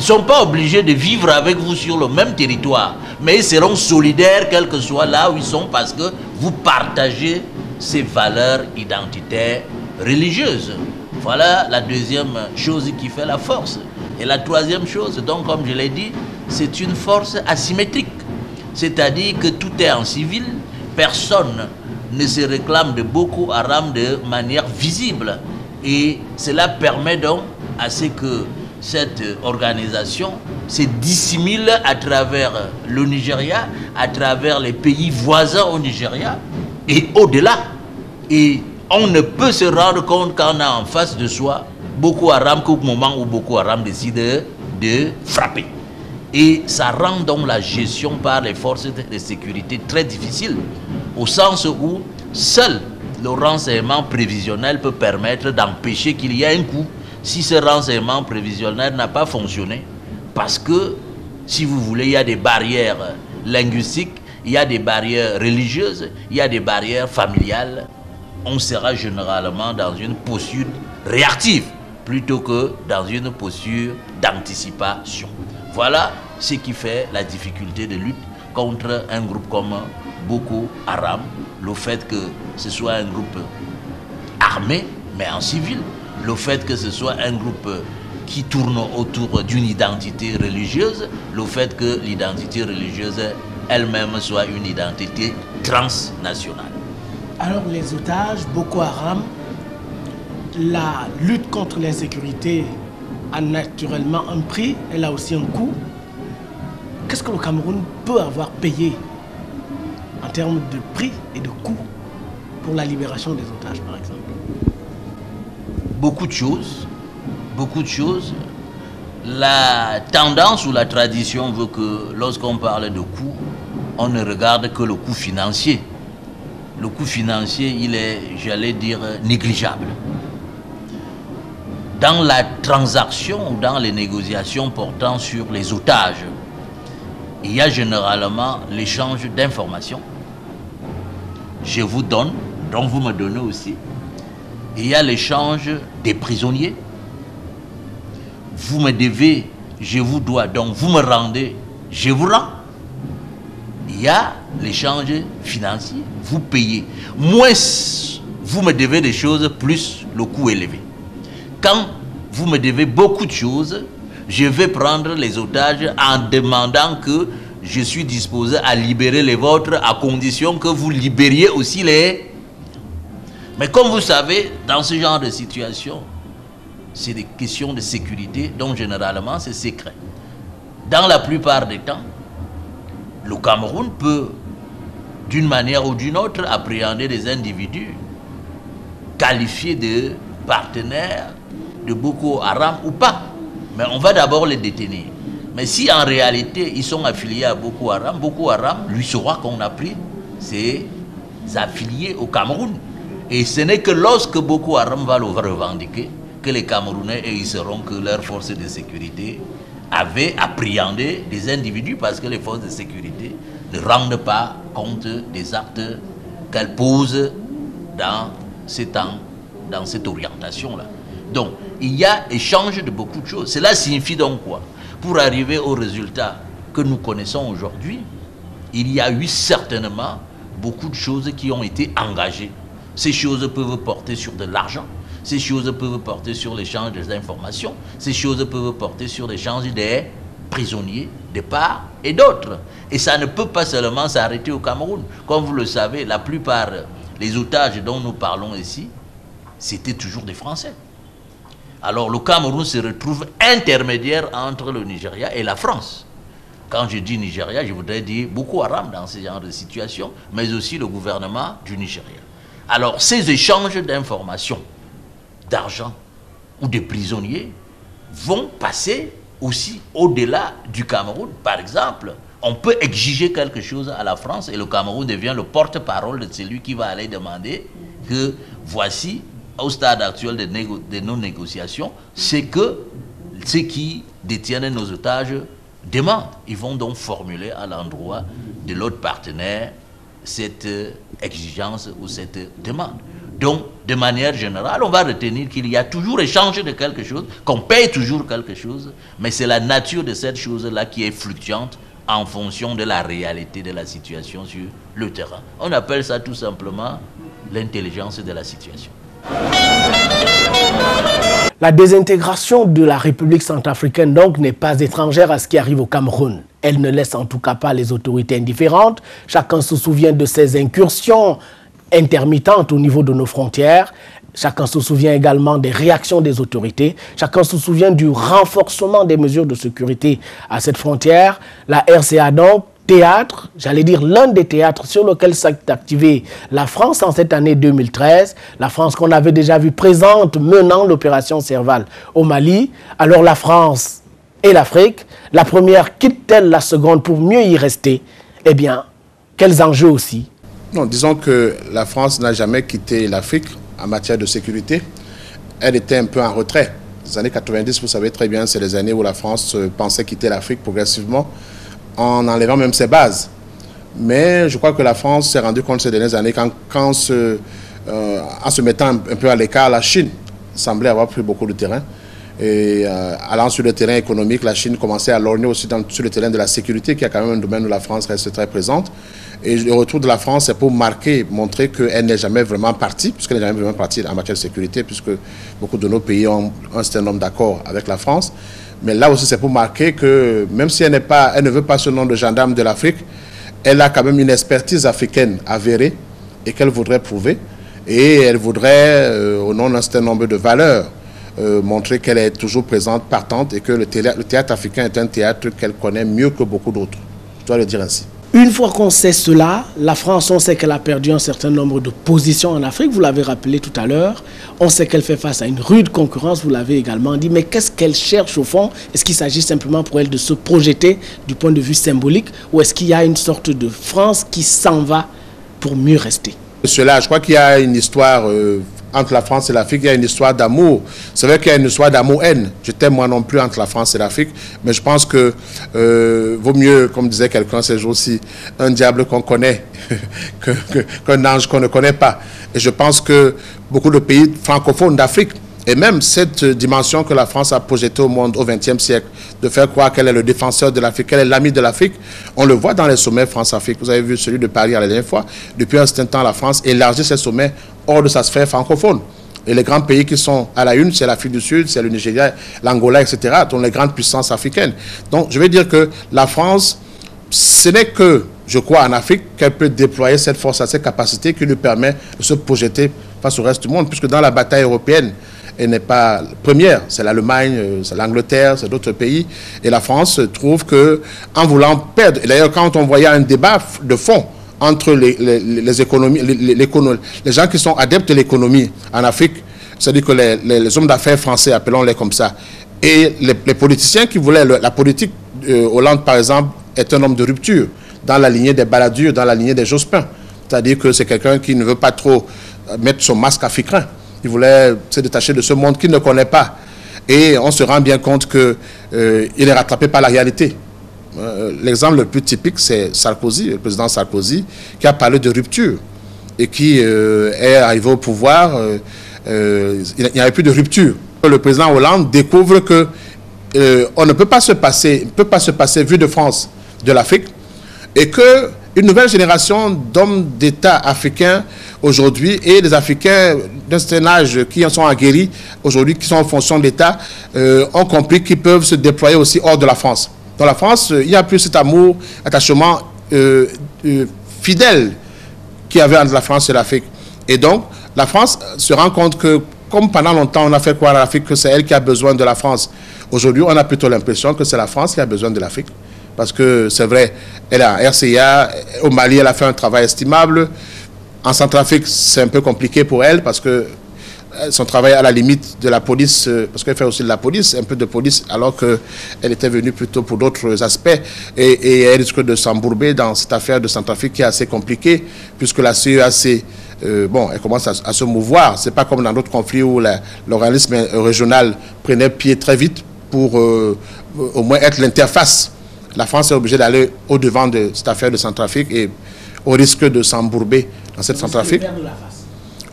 sont pas obligés de vivre avec vous sur le même territoire, mais ils seront solidaires quel que soit là où ils sont parce que vous partagez ces valeurs identitaires religieuses. Voilà la deuxième chose qui fait la force. Et la troisième chose, donc comme je l'ai dit, c'est une force asymétrique. C'est-à-dire que tout est en civil, personne ne se réclame de Boko Haram de manière visible. Et cela permet donc à ce que cette organisation se dissimule à travers le Nigeria, à travers les pays voisins au Nigeria et au-delà. Et on ne peut se rendre compte qu'on a en face de soi Boko Haram qu'au moment où Boko Haram décide de frapper. Et ça rend donc la gestion par les forces de sécurité très difficile, au sens où seul le renseignement prévisionnel peut permettre d'empêcher qu'il y ait un coup si ce renseignement prévisionnel n'a pas fonctionné. Parce que, si vous voulez, il y a des barrières linguistiques, il y a des barrières religieuses, il y a des barrières familiales. On sera généralement dans une posture réactive plutôt que dans une posture d'anticipation. Voilà ce qui fait la difficulté de lutte contre un groupe comme Boko Haram, le fait que ce soit un groupe armé, mais en civil, le fait que ce soit un groupe qui tourne autour d'une identité religieuse, le fait que l'identité religieuse elle-même soit une identité transnationale. Alors les otages, Boko Haram, la lutte contre l'insécurité a naturellement un prix, elle a aussi un coût. Qu'est-ce que le Cameroun peut avoir payé en termes de prix et de coût pour la libération des otages, par exemple? Beaucoup de choses, beaucoup de choses. La tendance ou la tradition veut que lorsqu'on parle de coût, on ne regarde que le coût financier. Le coût financier, il est, j'allais dire, négligeable. Dans la transaction ou dans les négociations portant sur les otages, il y a généralement l'échange d'informations. Je vous donne, donc vous me donnez aussi. Il y a l'échange des prisonniers. Vous me devez, je vous dois, donc vous me rendez, je vous rends. Il y a l'échange financier, vous payez. Moins vous me devez des choses, plus le coût élevé. Quand vous me devez beaucoup de choses, je vais prendre les otages en demandant que je suis disposé à libérer les vôtres à condition que vous libériez aussi les... Mais comme vous savez, dans ce genre de situation, c'est des questions de sécurité, donc généralement c'est secret. Dans la plupart des temps, le Cameroun peut, d'une manière ou d'une autre, appréhender des individus qualifiés de partenaires de Boko Haram ou pas. Mais on va d'abord les détenir. Mais si en réalité ils sont affiliés à Boko Haram lui saura qu'on a pris ses affiliés au Cameroun. Et ce n'est que lorsque Boko Haram va le revendiquer que les Camerounais et ils sauront que leurs forces de sécurité avaient appréhendé des individus parce que les forces de sécurité ne rendent pas compte des actes qu'elles posent dans cette orientation-là. Donc, il y a échange de beaucoup de choses. Cela signifie donc quoi? Pour arriver au résultat que nous connaissons aujourd'hui, il y a eu certainement beaucoup de choses qui ont été engagées. Ces choses peuvent porter sur de l'argent, ces choses peuvent porter sur l'échange des informations, ces choses peuvent porter sur l'échange des prisonniers, de part et d'autre. Et ça ne peut pas seulement s'arrêter au Cameroun. Comme vous le savez, la plupart des otages dont nous parlons ici, c'était toujours des Français. Alors le Cameroun se retrouve intermédiaire entre le Nigeria et la France. Quand je dis Nigeria, je voudrais dire Boko Haram dans ce genre de situation, mais aussi le gouvernement du Nigeria. Alors ces échanges d'informations, d'argent ou de prisonniers vont passer aussi au-delà du Cameroun. Par exemple, on peut exiger quelque chose à la France et le Cameroun devient le porte-parole de celui qui va aller demander que voici, au stade actuel de nos négociations, c'est que ceux qui détiennent nos otages demandent. Ils vont donc formuler à l'endroit de l'autre partenaire cette exigence ou cette demande. Donc, de manière générale, on va retenir qu'il y a toujours échange de quelque chose, qu'on paye toujours quelque chose, mais c'est la nature de cette chose-là qui est fluctuante en fonction de la réalité de la situation sur le terrain. On appelle ça tout simplement l'intelligence de la situation. La désintégration de la République centrafricaine donc n'est pas étrangère à ce qui arrive au Cameroun. Elle ne laisse en tout cas pas les autorités indifférentes. Chacun se souvient de ces incursions intermittentes au niveau de nos frontières. Chacun se souvient également des réactions des autorités. Chacun se souvient du renforcement des mesures de sécurité à cette frontière. La RCA donc, théâtre, j'allais dire l'un des théâtres sur lequel s'est activée la France en cette année 2013. La France qu'on avait déjà vue présente menant l'opération Serval au Mali. Alors la France et l'Afrique, la première quitte-t-elle la seconde pour mieux y rester? Eh bien, quels enjeux aussi? Non, disons que la France n'a jamais quitté l'Afrique en matière de sécurité. Elle était un peu en retrait. Les années 90, vous savez très bien, c'est les années où la France pensait quitter l'Afrique progressivement en enlevant même ses bases. Mais je crois que la France s'est rendue compte ces dernières années en se mettant un peu à l'écart, la Chine semblait avoir pris beaucoup de terrain. Et allant sur le terrain économique, la Chine commençait à lorgner aussi sur le terrain de la sécurité, qui est quand même un domaine où la France reste très présente. Et le retour de la France, c'est pour montrer qu'elle n'est jamais vraiment partie, puisqu'elle n'est jamais vraiment partie en matière de sécurité, puisque beaucoup de nos pays ont un certain nombre d'accords avec la France. Mais là aussi, c'est pour marquer que même si elle ne veut pas ce nom de gendarme de l'Afrique, elle a quand même une expertise africaine avérée et qu'elle voudrait prouver. Et elle voudrait, au nom d'un certain nombre de valeurs, montrer qu'elle est toujours présente, partante, et que le théâtre africain est un théâtre qu'elle connaît mieux que beaucoup d'autres. Je dois le dire ainsi. Une fois qu'on sait cela, la France, on sait qu'elle a perdu un certain nombre de positions en Afrique, vous l'avez rappelé tout à l'heure. On sait qu'elle fait face à une rude concurrence, vous l'avez également dit. Mais qu'est-ce qu'elle cherche au fond? Est-ce qu'il s'agit simplement pour elle de se projeter du point de vue symbolique, ou est-ce qu'il y a une sorte de France qui s'en va pour mieux rester? Cela, je crois qu'il y a une histoire entre la France et l'Afrique, il y a une histoire d'amour. C'est vrai qu'il y a une histoire d'amour-haine. Je t'aime moi non plus entre la France et l'Afrique, mais je pense que vaut mieux, comme disait quelqu'un ces jours-ci, un diable qu'on connaît qu'un ange qu'on ne connaît pas. Et je pense que beaucoup de pays francophones d'Afrique, et même cette dimension que la France a projetée au monde au XXe siècle, de faire croire qu'elle est le défenseur de l'Afrique, qu'elle est l'ami de l'Afrique, on le voit dans les sommets France-Afrique. Vous avez vu celui de Paris la dernière fois. Depuis un certain temps, la France élargit ses sommets hors de sa sphère francophone. Et les grands pays qui sont à la une, c'est l'Afrique du Sud, c'est le Nigeria, l'Angola, etc., dont les grandes puissances africaines. Donc, je veux dire que la France, ce n'est que, je crois, en Afrique qu'elle peut déployer cette force, cette capacité qui lui permet de se projeter face au reste du monde, puisque dans la bataille européenne, elle n'est pas première, c'est l'Allemagne, c'est l'Angleterre, c'est d'autres pays. Et la France trouve qu'en voulant perdre, et d'ailleurs quand on voyait un débat de fond entre les économies, les gens qui sont adeptes de l'économie en Afrique, c'est-à-dire que les hommes d'affaires français, appelons-les comme ça, et les politiciens qui voulaient, la politique, Hollande par exemple, est un homme de rupture, dans la lignée des Balladur, dans la lignée des Jospin. C'est-à-dire que c'est quelqu'un qui ne veut pas trop mettre son masque africain. Il voulait se détacher de ce monde qu'il ne connaît pas. Et on se rend bien compte qu'il est rattrapé par la réalité. L'exemple le plus typique, c'est Sarkozy, le président Sarkozy, qui a parlé de rupture et qui est arrivé au pouvoir. Il n'y avait plus de rupture. Le président Hollande découvre que on ne peut pas se passer, vu de France, de l'Afrique, et que une nouvelle génération d'hommes d'État africains aujourd'hui et des Africains d'un certain âge qui en sont aguerris aujourd'hui, qui sont en fonction de l'État, ont compris qu'ils peuvent se déployer aussi hors de la France. Dans la France, il n'y a plus cet amour, attachement fidèle qu'il y avait entre la France et l'Afrique. Et donc, la France se rend compte que, comme pendant longtemps on a fait croire à l'Afrique que c'est elle qui a besoin de la France, aujourd'hui on a plutôt l'impression que c'est la France qui a besoin de l'Afrique. Parce que c'est vrai, elle a RCA, au Mali elle a fait un travail estimable. En Centrafrique, c'est un peu compliqué pour elle parce que son travail à la limite de la police, parce qu'elle fait aussi de la police, un peu de police, alors qu'elle était venue plutôt pour d'autres aspects. Et elle risque de s'embourber dans cette affaire de Centrafrique qui est assez compliquée, puisque la CEAC, bon, elle commence à se mouvoir. Ce n'est pas comme dans d'autres conflits où l'organisme régional prenait pied très vite pour au moins être l'interface. La France est obligée d'aller au-devant de cette affaire de Centrafrique et au risque de s'embourber dans cette Centrafrique.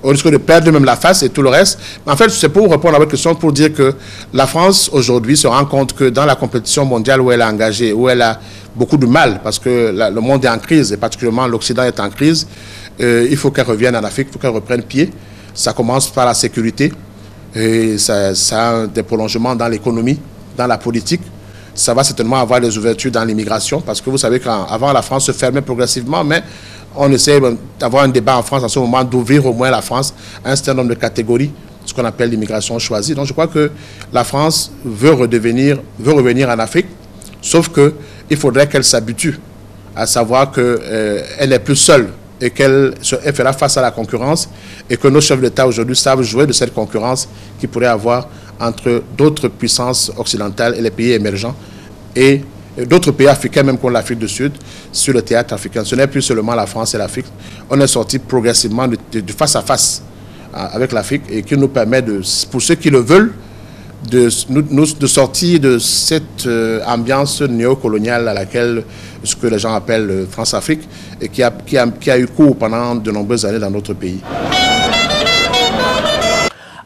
Au risque de perdre même la face et tout le reste. Mais en fait, c'est pour répondre à votre question, pour dire que la France, aujourd'hui, se rend compte que dans la compétition mondiale où elle est engagée, où elle a beaucoup de mal, parce que le monde est en crise, et particulièrement l'Occident est en crise, il faut qu'elle revienne en Afrique, il faut qu'elle reprenne pied. Ça commence par la sécurité, et ça a des prolongements dans l'économie, dans la politique. Ça va certainement avoir des ouvertures dans l'immigration, parce que vous savez qu'avant, la France se fermait progressivement, mais on essaie d'avoir un débat en France en ce moment, d'ouvrir au moins la France à un certain nombre de catégories, ce qu'on appelle l'immigration choisie. Donc je crois que la France veut revenir en Afrique, sauf qu'il faudrait qu'elle s'habitue à savoir qu'elle n'est plus seule et qu'elle fera face à la concurrence et que nos chefs d'État aujourd'hui savent jouer de cette concurrence qu'il pourrait avoir entre d'autres puissances occidentales et les pays émergents et d'autres pays africains, même comme l'Afrique du Sud, sur le théâtre africain. Ce n'est plus seulement la France et l'Afrique. On est sorti progressivement de face à face avec l'Afrique et qui nous permet, pour ceux qui le veulent, de sortir de cette ambiance néocoloniale à laquelle ce que les gens appellent France-Afrique et qui a eu cours pendant de nombreuses années dans notre pays.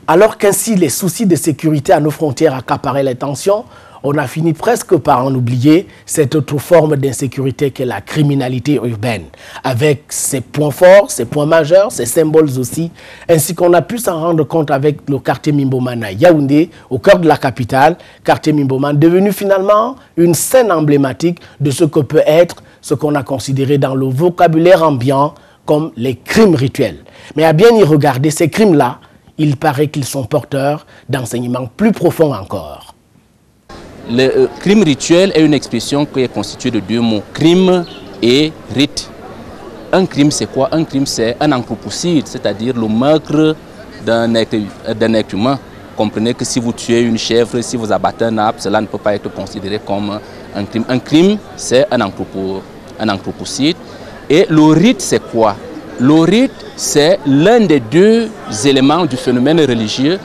Alors qu'ainsi les soucis de sécurité à nos frontières accaparaient les tensions, on a fini presque par en oublier cette autre forme d'insécurité qu'est la criminalité urbaine, avec ses points forts, ses points majeurs, ses symboles aussi, ainsi qu'on a pu s'en rendre compte avec le quartier Mimboman à Yaoundé, au cœur de la capitale, quartier Mimboman devenu finalement une scène emblématique de ce que peut être ce qu'on a considéré dans le vocabulaire ambiant comme les crimes rituels. Mais à bien y regarder, ces crimes-là, il paraît qu'ils sont porteurs d'enseignements plus profonds encore. Le crime rituel est une expression qui est constituée de deux mots, crime et rite. Un crime, c'est quoi? Un crime, c'est un anthropocide, c'est-à-dire le meurtre d'un être humain. Comprenez que si vous tuez une chèvre, si vous abattez un arbre, cela ne peut pas être considéré comme un crime. Un crime, c'est un anthropocide. Et le rite, c'est quoi? Le rite, c'est l'un des deux éléments du phénomène religieux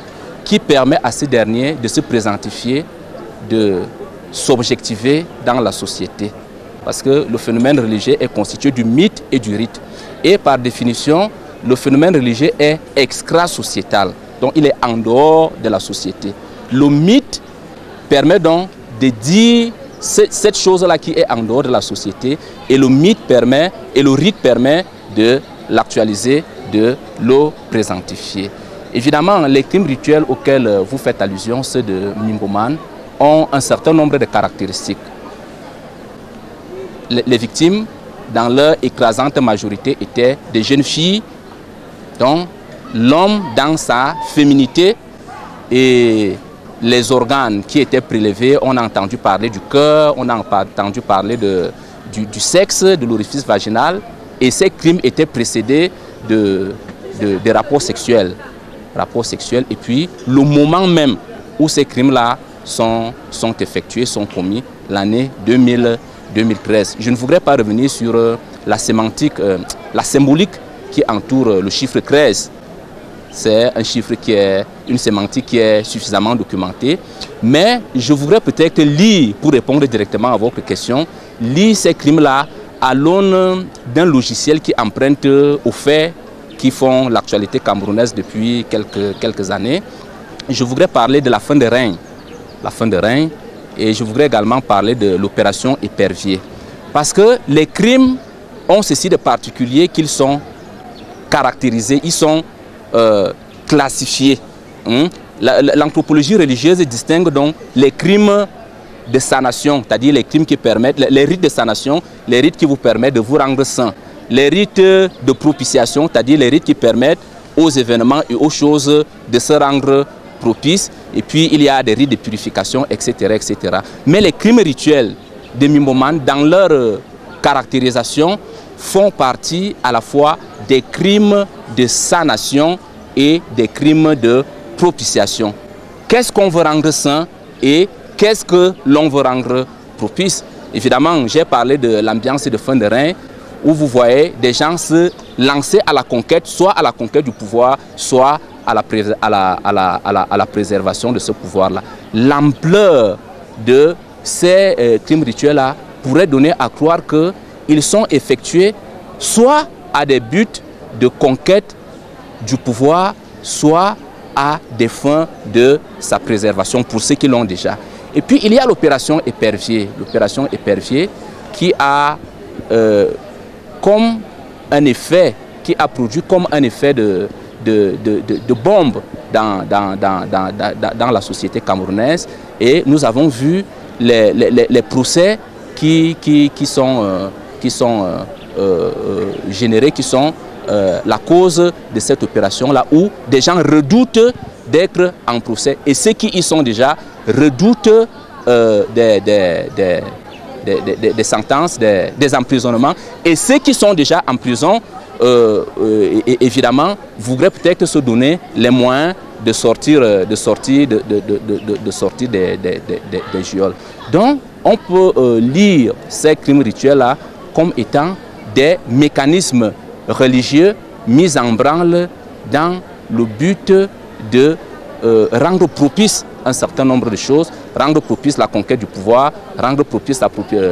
qui permet à ce dernier de se présentifier, de s'objectiver dans la société. Parce que le phénomène religieux est constitué du mythe et du rite. Et par définition, le phénomène religieux est extra-sociétal. Donc il est en dehors de la société. Le mythe permet donc de dire cette chose-là qui est en dehors de la société. Et le mythe permet, et le rite permet de l'actualiser, de le présentifier. Évidemment, les crimes rituels auxquels vous faites allusion, ceux de Mimboman, ont un certain nombre de caractéristiques. Les victimes, dans leur écrasante majorité, étaient des jeunes filles dont l'homme, dans sa féminité et les organes qui étaient prélevés, on a entendu parler du cœur, on a entendu parler du sexe, de l'orifice vaginal, et ces crimes étaient précédés de rapports sexuels. Et puis, le moment même où ces crimes-là sont effectués, sont commis, l'année 2013. Je ne voudrais pas revenir sur la sémantique, la symbolique qui entoure le chiffre 13. C'est un chiffre qui est une sémantique qui est suffisamment documentée. Mais je voudrais peut-être lire, pour répondre directement à votre question, lire ces crimes-là à l'aune d'un logiciel qui emprunte aux faits qui font l'actualité camerounaise depuis quelques années. Je voudrais parler de la fin de règne. Et je voudrais également parler de l'opération Épervier. Parce que les crimes ont ceci de particulier qu'ils sont caractérisés, ils sont classifiés. L'anthropologie religieuse distingue donc les crimes de sanation, c'est-à-dire les crimes qui permettent, les rites de sanation, les rites qui vous permettent de vous rendre saint. Les rites de propitiation, c'est-à-dire les rites qui permettent aux événements et aux choses de se rendre propices. Et puis il y a des rites de purification, etc., etc. Mais les crimes rituels de Mimboman, dans leur caractérisation, font partie à la fois des crimes de sanation et des crimes de propitiation. Qu'est-ce qu'on veut rendre saint et qu'est-ce que l'on veut rendre propice? Évidemment, j'ai parlé de l'ambiance de fin de règne, où vous voyez des gens se lancer à la conquête, soit à la conquête du pouvoir, soit à la préservation de ce pouvoir-là. L'ampleur de ces crimes rituels-là pourrait donner à croire qu'ils sont effectués soit à des buts de conquête du pouvoir, soit à des fins de sa préservation pour ceux qui l'ont déjà. Et puis il y a l'opération Épervier. L'opération Épervier qui a comme un effet, qui a produit comme un effet de bombe dans la société camerounaise. Et nous avons vu les procès qui sont générés qui sont la cause de cette opération-là, où des gens redoutent d'être en procès. Et ceux qui y sont déjà redoutent des sentences, des emprisonnements. Et ceux qui sont déjà en prison, évidemment, voudraient peut-être se donner les moyens de sortir des geôles. Donc, on peut lire ces crimes rituels-là comme étant des mécanismes religieux mis en branle dans le but de rendre propice un certain nombre de choses, rendre propice la conquête du pouvoir, rendre propice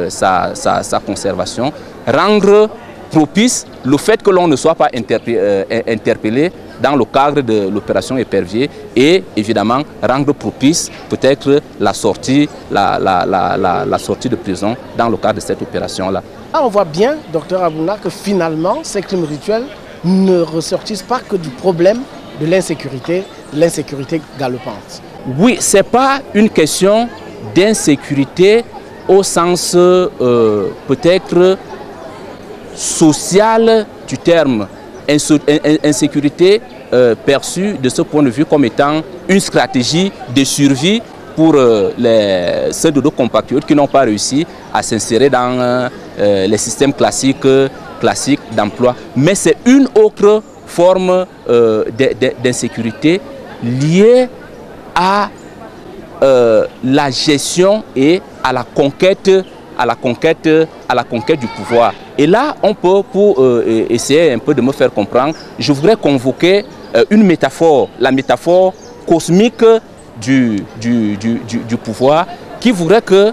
sa conservation, rendre propice le fait que l'on ne soit pas interpellé dans le cadre de l'opération Épervier et évidemment rendre propice peut-être la sortie de prison dans le cadre de cette opération-là. On voit bien, docteur Abouna, que finalement ces crimes rituels ne ressortissent pas que du problème de l'insécurité galopante. Oui, ce n'est pas une question d'insécurité au sens peut-être social du terme. Insécurité perçue de ce point de vue comme étant une stratégie de survie pour ceux de nos compatriotes qui n'ont pas réussi à s'insérer dans les systèmes classiques d'emploi. Mais c'est une autre forme d'insécurité liée à la gestion et à la conquête du pouvoir. Et là, on peut, pour essayer un peu de me faire comprendre, je voudrais convoquer une métaphore, la métaphore cosmique du pouvoir, qui voudrait que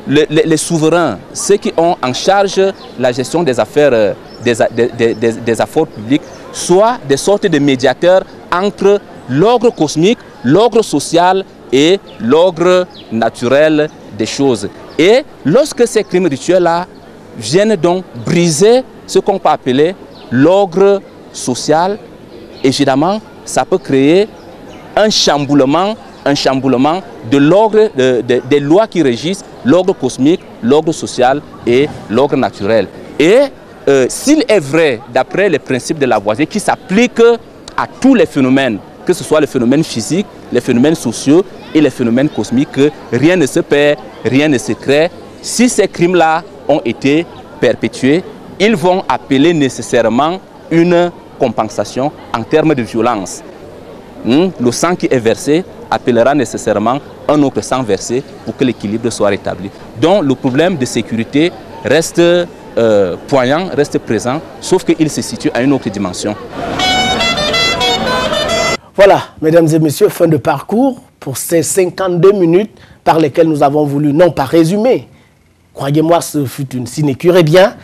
les souverains, ceux qui ont en charge la gestion des affaires, des affaires publiques, soient des sortes de médiateurs entre l'ordre cosmique, l'ordre social et l'ordre naturel des choses. Et lorsque ces crimes rituels-là viennent donc briser ce qu'on peut appeler l'ordre social, évidemment, ça peut créer un chamboulement de l'ordre des lois qui régissent l'ordre cosmique, l'ordre social et l'ordre naturel. Et s'il est vrai, d'après les principes de Lavoisier, qui s'appliquent à tous les phénomènes, que ce soit les phénomènes physiques, les phénomènes sociaux et les phénomènes cosmiques, que rien ne se perd, rien ne se crée. Si ces crimes-là ont été perpétués, ils vont appeler nécessairement une compensation en termes de violence. Le sang qui est versé appellera nécessairement un autre sang versé pour que l'équilibre soit rétabli. Donc le problème de sécurité reste poignant, reste présent, sauf qu'il se situe à une autre dimension. Voilà, mesdames et messieurs, fin de parcours pour ces 52 minutes par lesquelles nous avons voulu, non pas résumer, croyez-moi, ce fut une sinécure, eh bien,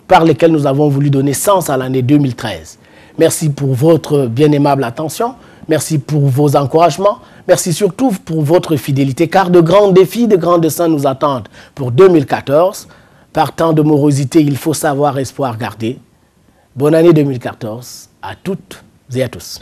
par lesquelles nous avons voulu donner sens à l'année 2013. Merci pour votre bien aimable attention, merci pour vos encouragements, merci surtout pour votre fidélité, car de grands défis, de grands dessins nous attendent pour 2014. Par temps de morosité, il faut savoir espoir garder. Bonne année 2014 à toutes et à tous.